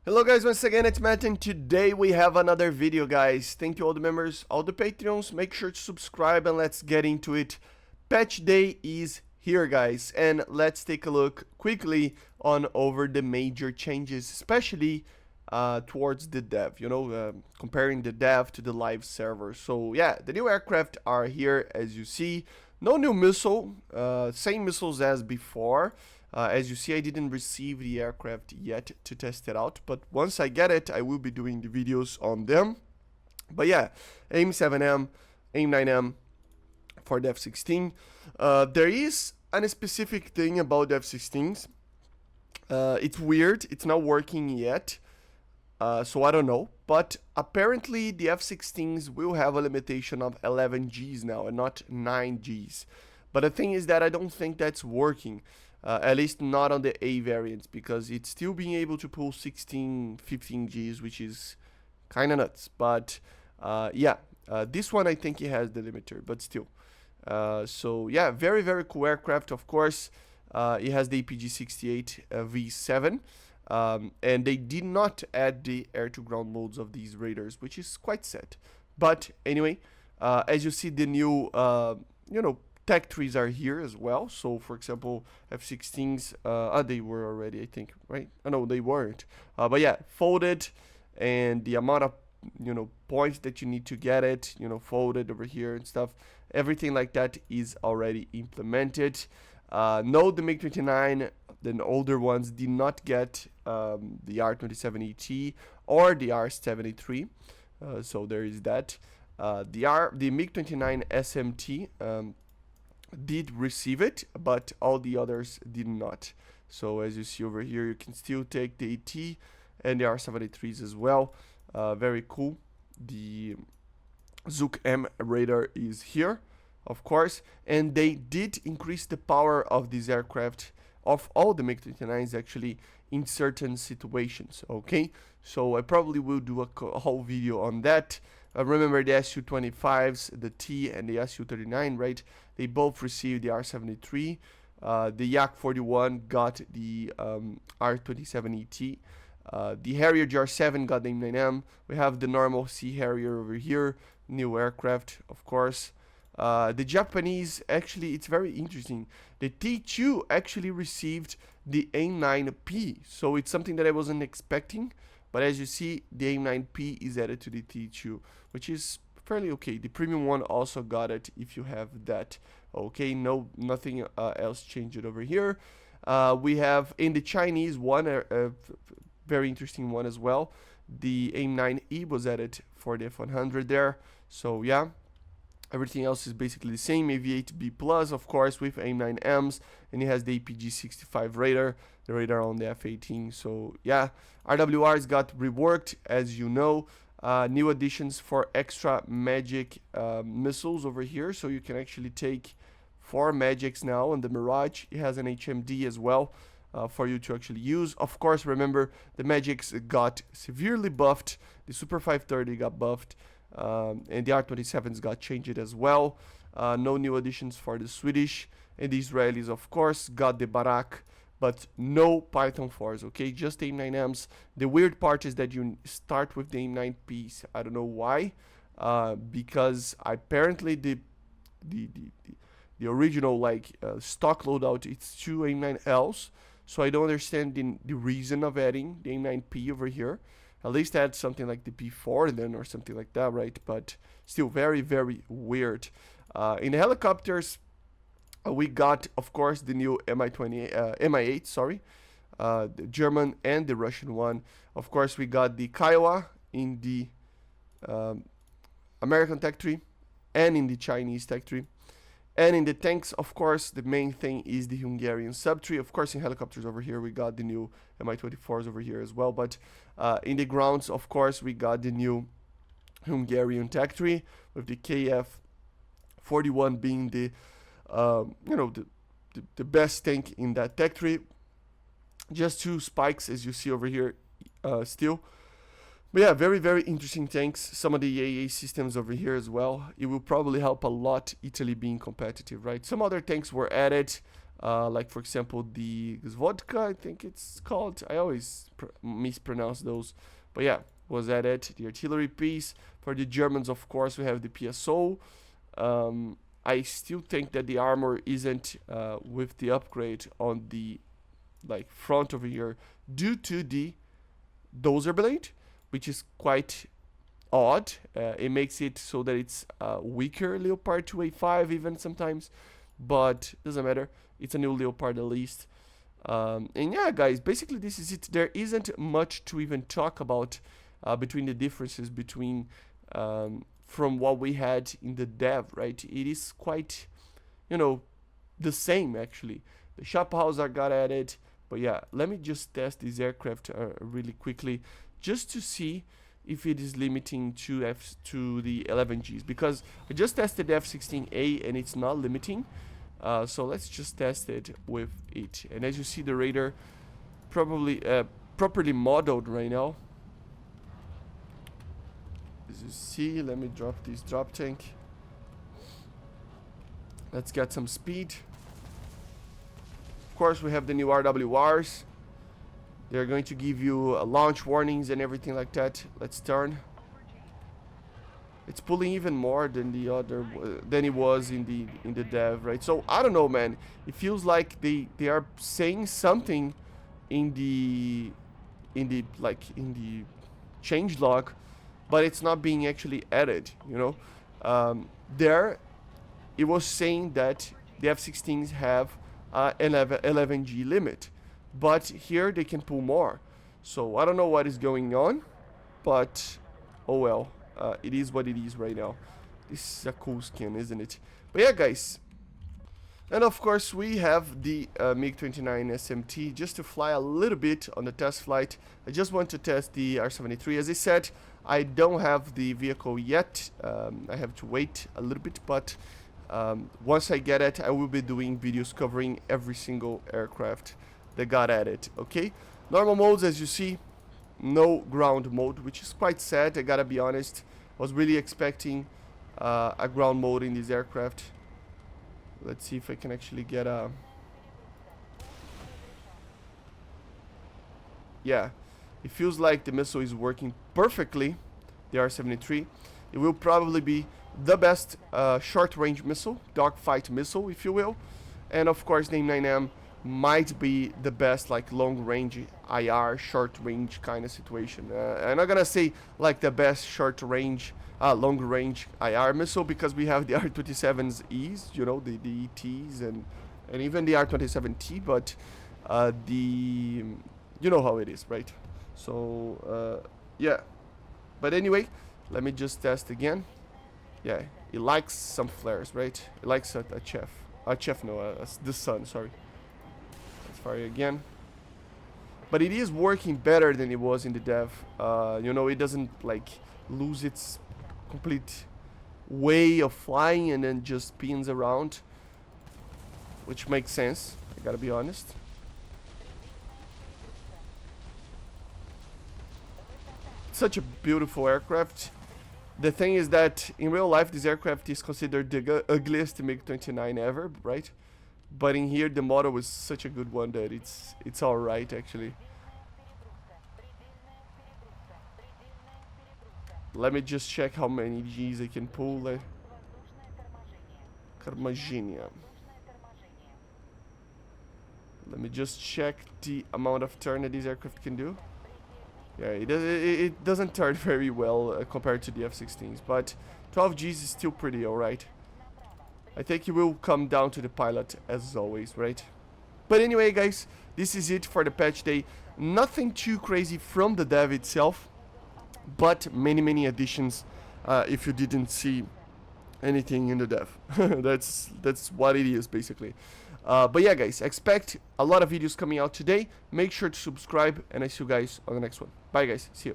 Hello guys, once again it's Matt and today we have another video guys. Thank you all the members, all the Patreons, make sure to subscribe and let's get into it. Patch day is here guys, and let's take a look quickly on over the major changes, especially towards the dev, comparing the dev to the live server. So yeah, the new aircraft are here as you see. No new missile, same missiles as before. As you see, I didn't receive the aircraft yet to test it out, but once I get it, I will be doing the videos on them. But yeah, AIM-7M, AIM-9M for the F-16. There is a specific thing about the F-16s. It's weird, it's not working yet, so I don't know. But apparently the F-16s will have a limitation of 11 Gs now and not 9 Gs. But the thing is that I don't think that's working. At least not on the A variants, because it's still being able to pull 16, 15 Gs, which is kind of nuts. But yeah, this one I think it has the limiter, but still. So yeah, very, very cool aircraft, of course. It has the APG-68 V7, and they did not add the air-to-ground modes of these Raiders, which is quite sad. But anyway, as you see, the new, tech trees are here as well. So for example, F-16s, they were already, I think, right? Oh, no, they weren't. But yeah, folded, and the amount of points that you need to get it, folded over here and stuff, everything like that is already implemented. No, the MiG-29, the older ones, did not get the R-27ET or the R-73, so there is that. The MiG-29 SMT did receive it, but all the others did not. So as you see over here, you can still take the AT and the R-73s as well. Very cool. The Zook M radar is here, of course, and they did increase the power of this aircraft, of all the MiG-29s actually, in certain situations. Okay, so I probably will do a whole video on that. Remember the Su-25s, the T and the Su-39, right? They both received the R-73. The Yak-41 got the R-27ET. The Harrier GR-7 got the AIM-9M. We have the normal Sea Harrier over here, new aircraft, of course. The Japanese, actually, it's very interesting. The T2 actually received the AIM-9P, so it's something that I wasn't expecting. But as you see, the AIM-9P is added to the T2, which is fairly okay. The premium one also got it if you have that. Okay, nothing else changed over here. We have in the Chinese one, a very interesting one as well. The AIM-9E was added for the F100 there. So yeah, everything else is basically the same. AV-8B Plus, of course, with AIM-9Ms, and it has the APG-65 radar, the radar on the F-18. So yeah, RWRs got reworked, as you know. New additions for extra magic missiles over here, so you can actually take 4 magics now on the Mirage. It has an HMD as well for you to actually use. Of course, remember, the magics got severely buffed. The Super 530 got buffed. And the R-27s got changed as well. No new additions for the Swedish, and the Israelis, of course, got the Barak, but no Python 4s, okay? Just AIM-9Ms. The weird part is that you start with the AIM-9Ps. I don't know why, because apparently the original stock loadout, it's 2 AIM-9Ls, so I don't understand the reason of adding the AIM-9P over here. At least add something like the P4 then, or something like that, right? But still very, very weird. In the helicopters, we got, of course, the new Mi-8, sorry, the German and the Russian one. Of course, we got the Kiowa in the American tech tree and in the Chinese tech tree. And in the tanks, of course, the main thing is the Hungarian subtree. Of course, in helicopters over here, we got the new Mi-24s over here as well. But in the grounds, of course, we got the new Hungarian tech tree, with the KF-41 being the the best tank in that tech tree. Just 2 spikes, as you see over here, still. But yeah, very, very interesting tanks. Some of the AA systems over here as well. It will probably help a lot Italy being competitive, right? Some other tanks were added. like for example the vodka, I think it's called. I always mispronounce those, but yeah, was added. The artillery piece for the Germans, of course, we have the PSO. I still think that the armor isn't with the upgrade on the like front over here due to the dozer blade, which is quite odd. It makes it so that it's weaker Leopard 2A5 even sometimes, but doesn't matter. It's a new Leopard at least. And yeah, guys, basically this is it. There isn't much to even talk about between the differences between from what we had in the dev, right? It is quite, you know, the same actually. The shop house are got added, but yeah, let me just test this aircraft really quickly, just to see if it is limiting to the 11Gs, because I just tested the F-16A and it's not limiting. So let's just test it with it. And as you see, the radar probably properly modeled right now. As you see, let me drop this drop tank. Let's get some speed. Of course, we have the new RWRs. They're going to give you launch warnings and everything like that. Let's turn. It's pulling even more than the other than it was in the dev, right? So I don't know, man. It feels like they are saying something in the changelog, but it's not being actually added, you know. There it was saying that the F-16s have 11G limit, but here they can pull more. So I don't know what is going on, but oh well. It is what it is right now. This is a cool skin, isn't it? But yeah, guys. And of course, we have the MiG-29 SMT just to fly a little bit on the test flight. I just want to test the R-73. As I said, I don't have the vehicle yet. I have to wait a little bit, but once I get it, I will be doing videos covering every single aircraft that got added, okay? Normal modes, as you see, no ground mode, which is quite sad, I gotta be honest. I was really expecting a ground mode in this aircraft. Let's see if I can actually get a... Yeah, it feels like the missile is working perfectly, the R-73. It will probably be the best short-range missile, dogfight missile, if you will. And of course, the AIM-9M might be the best like long-range IR, short-range kind of situation. I'm not gonna say like the best short-range, long-range IR missile, because we have the R-27Es, you know, the ETs and even the R-27T, but you know how it is, right? So yeah, but anyway, let me just test again. Yeah, it likes some flares, right? It likes a chef. The sun, sorry. Let's fire again. But it is working better than it was in the dev. You know, it doesn't like lose its complete way of flying and then just spins around, which makes sense, I gotta be honest. Such a beautiful aircraft. The thing is that in real life this aircraft is considered the ugliest MiG-29 ever, right? But in here the model was such a good one that it's alright actually. Let me just check how many G's I can pull. Karmazhinia. Let me just check the amount of turn that this aircraft can do. Yeah, it doesn't turn very well compared to the F-16s, but 12 Gs is still pretty alright. I think it will come down to the pilot as always, right? But anyway, guys, this is it for the patch day. Nothing too crazy from the dev itself, but many additions if you didn't see anything in the dev. that's what it is basically. But yeah, guys, expect a lot of videos coming out today. Make sure to subscribe, and I see you guys on the next one. Bye, guys. See you.